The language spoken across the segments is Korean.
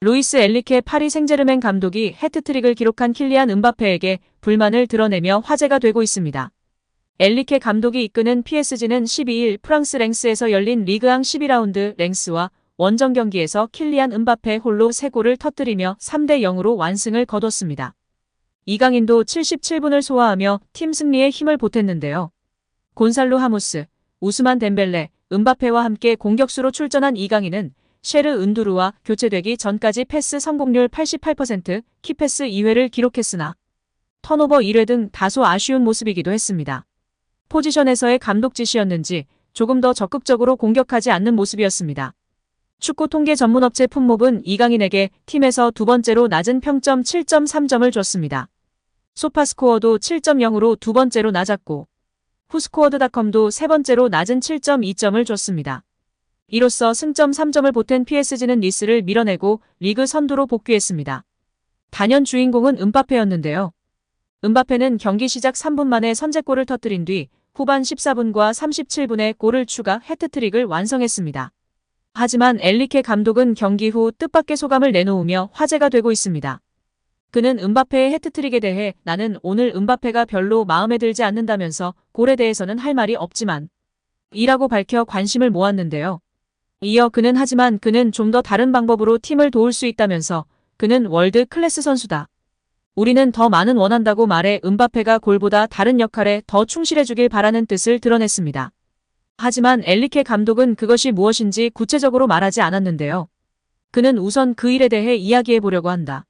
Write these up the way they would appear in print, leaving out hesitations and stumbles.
루이스 엔리케 파리 생제르맹 감독이 해트트릭을 기록한 킬리안 음바페에게 불만을 드러내며 화제가 되고 있습니다. 엔리케 감독이 이끄는 PSG는 12일 프랑스 랭스에서 열린 리그앙 12라운드 랭스와 원정 경기에서 킬리안 음바페 홀로 3골을 터뜨리며 3대 0으로 완승을 거뒀습니다. 이강인도 77분을 소화하며 팀 승리에 힘을 보탰는데요. 곤살로 하모스, 우스만 덴벨레, 음바페와 함께 공격수로 출전한 이강인은 셰르 은두루와 교체되기 전까지 패스 성공률 88%, 키패스 2회를 기록했으나 턴오버 1회 등 다소 아쉬운 모습이기도 했습니다. 포지션에서의 감독 지시였는지 조금 더 적극적으로 공격하지 않는 모습이었습니다. 축구 통계 전문 업체 풋몹은 이강인에게 팀에서 두 번째로 낮은 평점 7.3점을 줬습니다. 소파스코어도 7.0으로 두 번째로 낮았고 후스코어드닷컴도 세 번째로 낮은 7.2점을 줬습니다. 이로써 승점 3점을 보탠 PSG는 니스를 밀어내고 리그 선두로 복귀했습니다. 단연 주인공은 음바페였는데요. 음바페는 경기 시작 3분 만에 선제골을 터뜨린 뒤 후반 14분과 37분에 골을 추가 해트트릭을 완성했습니다. 하지만 엔리케 감독은 경기 후 뜻밖의 소감을 내놓으며 화제가 되고 있습니다. 그는 음바페의 해트트릭에 대해 나는 오늘 음바페가 별로 마음에 들지 않는다면서 골에 대해서는 할 말이 없지만 이라고 밝혀 관심을 모았는데요. 이어 하지만 그는 좀 더 다른 방법으로 팀을 도울 수 있다면서 그는 월드 클래스 선수다. 우리는 더 많은 원한다고 말해 음바페가 골보다 다른 역할에 더 충실해주길 바라는 뜻을 드러냈습니다. 하지만 엔리케 감독은 그것이 무엇인지 구체적으로 말하지 않았는데요. 그는 우선 그 일에 대해 이야기해보려고 한다.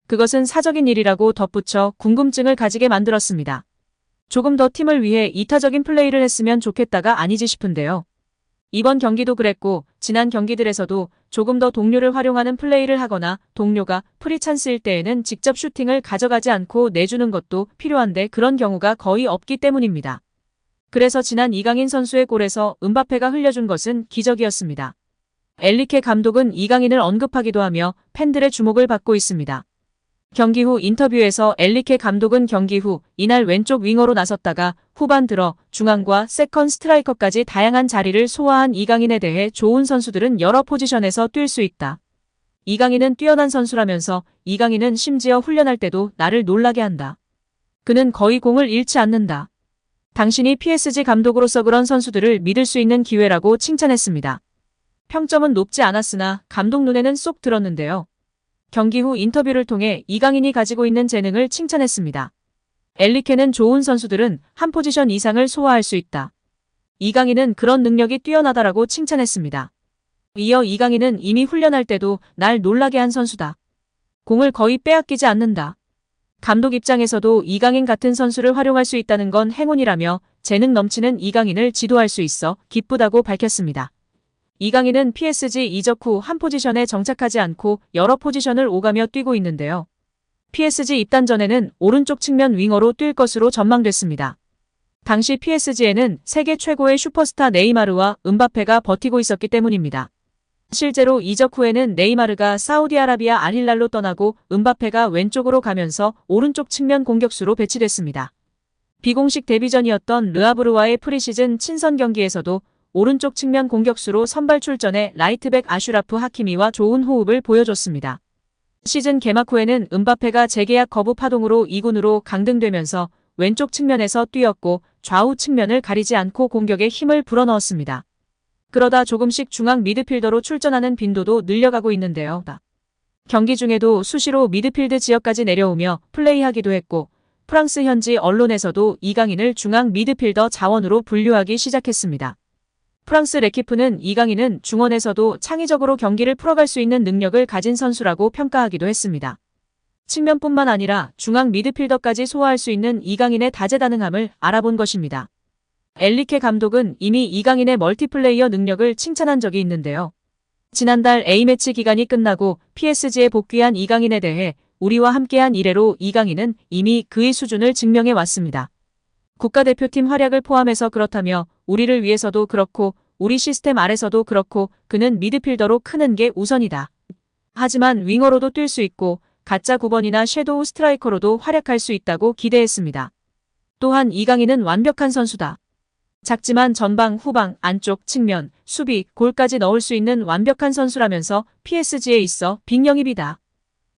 그것은 사적인 일이라고 덧붙여 궁금증을 가지게 만들었습니다. 조금 더 팀을 위해 이타적인 플레이를 했으면 좋겠다가 아니지 싶은데요. 이번 경기도 그랬고 지난 경기들에서도 조금 더 동료를 활용하는 플레이를 하거나 동료가 프리 찬스일 때에는 직접 슈팅을 가져가지 않고 내주는 것도 필요한데 그런 경우가 거의 없기 때문입니다. 그래서 지난 이강인 선수의 골에서 음바페가 흘려준 것은 기적이었습니다. 엔리케 감독은 이강인을 언급하기도 하며 팬들의 주목을 받고 있습니다. 경기 후 인터뷰에서 엔리케 감독은 경기 후 이날 왼쪽 윙어로 나섰다가 후반 들어 중앙과 세컨 스트라이커까지 다양한 자리를 소화한 이강인에 대해 좋은 선수들은 여러 포지션에서 뛸 수 있다. 이강인은 뛰어난 선수라면서 이강인은 심지어 훈련할 때도 나를 놀라게 한다. 그는 거의 공을 잃지 않는다. 당신이 PSG 감독으로서 그런 선수들을 믿을 수 있는 기회라고 칭찬했습니다. 평점은 높지 않았으나 감독 눈에는 쏙 들었는데요. 경기 후 인터뷰를 통해 이강인이 가지고 있는 재능을 칭찬했습니다. 엔리케는 좋은 선수들은 한 포지션 이상을 소화할 수 있다. 이강인은 그런 능력이 뛰어나다라고 칭찬했습니다. 이어 이강인은 이미 훈련할 때도 날 놀라게 한 선수다. 공을 거의 빼앗기지 않는다. 감독 입장에서도 이강인 같은 선수를 활용할 수 있다는 건 행운이라며 재능 넘치는 이강인을 지도할 수 있어 기쁘다고 밝혔습니다. 이강인은 PSG 이적 후 한 포지션에 정착하지 않고 여러 포지션을 오가며 뛰고 있는데요. PSG 입단 전에는 오른쪽 측면 윙어로 뛸 것으로 전망됐습니다. 당시 PSG에는 세계 최고의 슈퍼스타 네이마르와 음바페가 버티고 있었기 때문입니다. 실제로 이적 후에는 네이마르가 사우디아라비아 알힐랄로 떠나고 음바페가 왼쪽으로 가면서 오른쪽 측면 공격수로 배치됐습니다. 비공식 데뷔전이었던 르아브르와의 프리시즌 친선 경기에서도 오른쪽 측면 공격수로 선발 출전해 라이트백 아슈라프 하키미와 좋은 호흡을 보여줬습니다. 시즌 개막 후에는 음바페가 재계약 거부 파동으로 2군으로 강등되면서 왼쪽 측면에서 뛰었고 좌우 측면을 가리지 않고 공격에 힘을 불어넣었습니다. 그러다 조금씩 중앙 미드필더로 출전하는 빈도도 늘려가고 있는데요. 경기 중에도 수시로 미드필드 지역까지 내려오며 플레이하기도 했고 프랑스 현지 언론에서도 이강인을 중앙 미드필더 자원으로 분류하기 시작했습니다. 프랑스 레키프는 이강인은 중원에서도 창의적으로 경기를 풀어갈 수 있는 능력을 가진 선수라고 평가하기도 했습니다. 측면뿐만 아니라 중앙 미드필더까지 소화할 수 있는 이강인의 다재다능함을 알아본 것입니다. 엔리케 감독은 이미 이강인의 멀티플레이어 능력을 칭찬한 적이 있는데요. 지난달 A매치 기간이 끝나고 PSG에 복귀한 이강인에 대해 우리와 함께한 이래로 이강인은 이미 그의 수준을 증명해 왔습니다. 국가대표팀 활약을 포함해서 그렇다며 우리를 위해서도 그렇고 우리 시스템 아래서도 그렇고 그는 미드필더로 크는 게 우선이다. 하지만 윙어로도 뛸 수 있고 가짜 9번이나 섀도우 스트라이커로도 활약할 수 있다고 기대했습니다. 또한 이강인은 완벽한 선수다. 작지만 전방, 후방, 안쪽, 측면, 수비, 골까지 넣을 수 있는 완벽한 선수라면서 PSG에 있어 빅영입이다.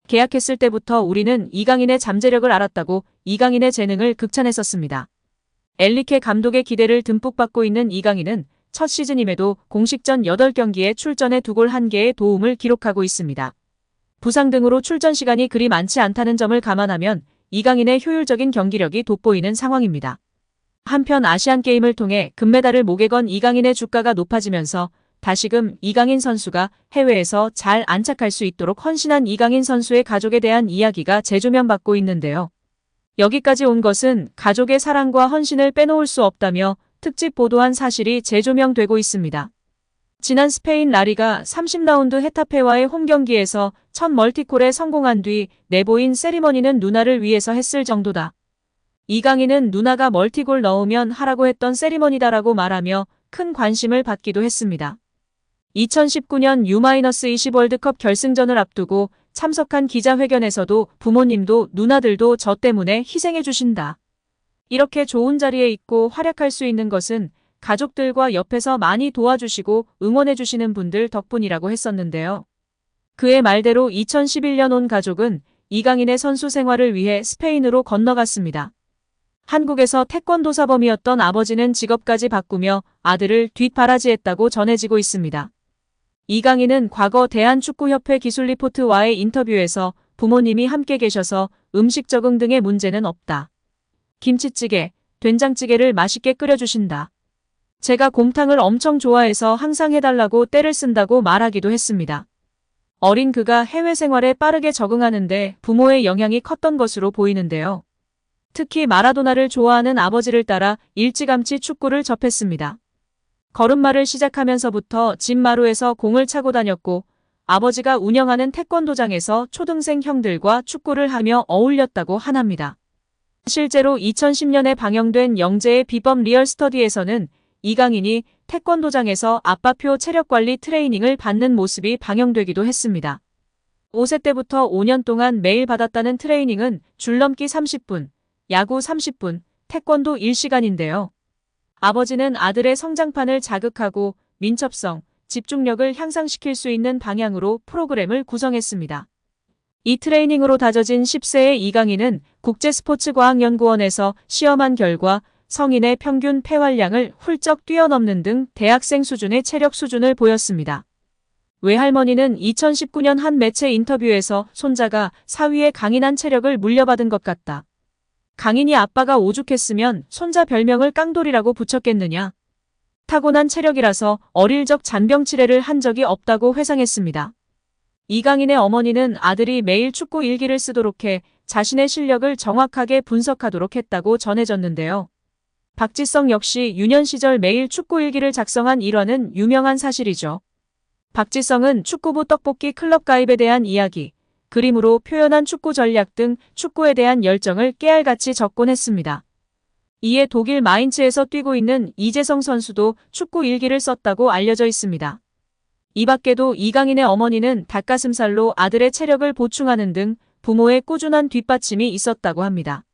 계약했을 때부터 우리는 이강인의 잠재력을 알았다고 이강인의 재능을 극찬했었습니다. 엔리케 감독의 기대를 듬뿍 받고 있는 이강인은 첫 시즌임에도 공식전 8경기에 출전해 2골 1개의 도움을 기록하고 있습니다. 부상 등으로 출전 시간이 그리 많지 않다는 점을 감안하면 이강인의 효율적인 경기력이 돋보이는 상황입니다. 한편 아시안게임을 통해 금메달을 목에 건 이강인의 주가가 높아지면서 다시금 이강인 선수가 해외에서 잘 안착할 수 있도록 헌신한 이강인 선수의 가족에 대한 이야기가 재조명받고 있는데요. 여기까지 온 것은 가족의 사랑과 헌신을 빼놓을 수 없다며 특집 보도한 사실이 재조명되고 있습니다. 지난 스페인 라리가 30라운드 헤타페와의 홈경기에서 첫 멀티골에 성공한 뒤 내보인 세리머니는 누나를 위해서 했을 정도다. 이강인은 누나가 멀티골 넣으면 하라고 했던 세리머니다라고 말하며 큰 관심을 받기도 했습니다. 2019년 U-20 월드컵 결승전을 앞두고 참석한 기자회견에서도 부모님도 누나들도 저 때문에 희생해 주신다. 이렇게 좋은 자리에 있고 활약할 수 있는 것은 가족들과 옆에서 많이 도와주시고 응원해 주시는 분들 덕분이라고 했었는데요. 그의 말대로 2011년 온 가족은 이강인의 선수 생활을 위해 스페인으로 건너갔습니다. 한국에서 태권도 사범이었던 아버지는 직업까지 바꾸며 아들을 뒷바라지했다고 전해지고 있습니다. 이강인은 과거 대한축구협회 기술리포트와의 인터뷰에서 부모님이 함께 계셔서 음식 적응 등의 문제는 없다. 김치찌개, 된장찌개를 맛있게 끓여주신다. 제가 곰탕을 엄청 좋아해서 항상 해달라고 떼를 쓴다고 말하기도 했습니다. 어린 그가 해외 생활에 빠르게 적응하는데 부모의 영향이 컸던 것으로 보이는데요. 특히 마라도나를 좋아하는 아버지를 따라 일찌감치 축구를 접했습니다. 걸음마를 시작하면서부터 집 마루에서 공을 차고 다녔고 아버지가 운영하는 태권도장에서 초등생 형들과 축구를 하며 어울렸다고 하납니다. 실제로 2010년에 방영된 영재의 비법 리얼스터디에서는 이강인이 태권도장에서 아빠표 체력관리 트레이닝을 받는 모습이 방영되기도 했습니다. 5세 때부터 5년 동안 매일 받았다는 트레이닝은 줄넘기 30분, 야구 30분, 태권도 1시간인데요. 아버지는 아들의 성장판을 자극하고 민첩성, 집중력을 향상시킬 수 있는 방향으로 프로그램을 구성했습니다. 이 트레이닝으로 다져진 10세의 이강인은 국제스포츠과학연구원에서 시험한 결과 성인의 평균 폐활량을 훌쩍 뛰어넘는 등 대학생 수준의 체력 수준을 보였습니다. 외할머니는 2019년 한 매체 인터뷰에서 손자가 사위의 강인한 체력을 물려받은 것 같다. 강인이 아빠가 오죽했으면 손자 별명을 깡돌이라고 붙였겠느냐. 타고난 체력이라서 어릴 적 잔병 치레를 한 적이 없다고 회상했습니다. 이강인의 어머니는 아들이 매일 축구 일기를 쓰도록 해 자신의 실력을 정확하게 분석하도록 했다고 전해졌는데요. 박지성 역시 유년 시절 매일 축구 일기를 작성한 일화는 유명한 사실이죠. 박지성은 축구부 떡볶이 클럽 가입에 대한 이야기, 그림으로 표현한 축구 전략 등 축구에 대한 열정을 깨알같이 적곤 했습니다. 이에 독일 마인츠에서 뛰고 있는 이재성 선수도 축구 일기를 썼다고 알려져 있습니다. 이 밖에도 이강인의 어머니는 닭가슴살로 아들의 체력을 보충하는 등 부모의 꾸준한 뒷받침이 있었다고 합니다.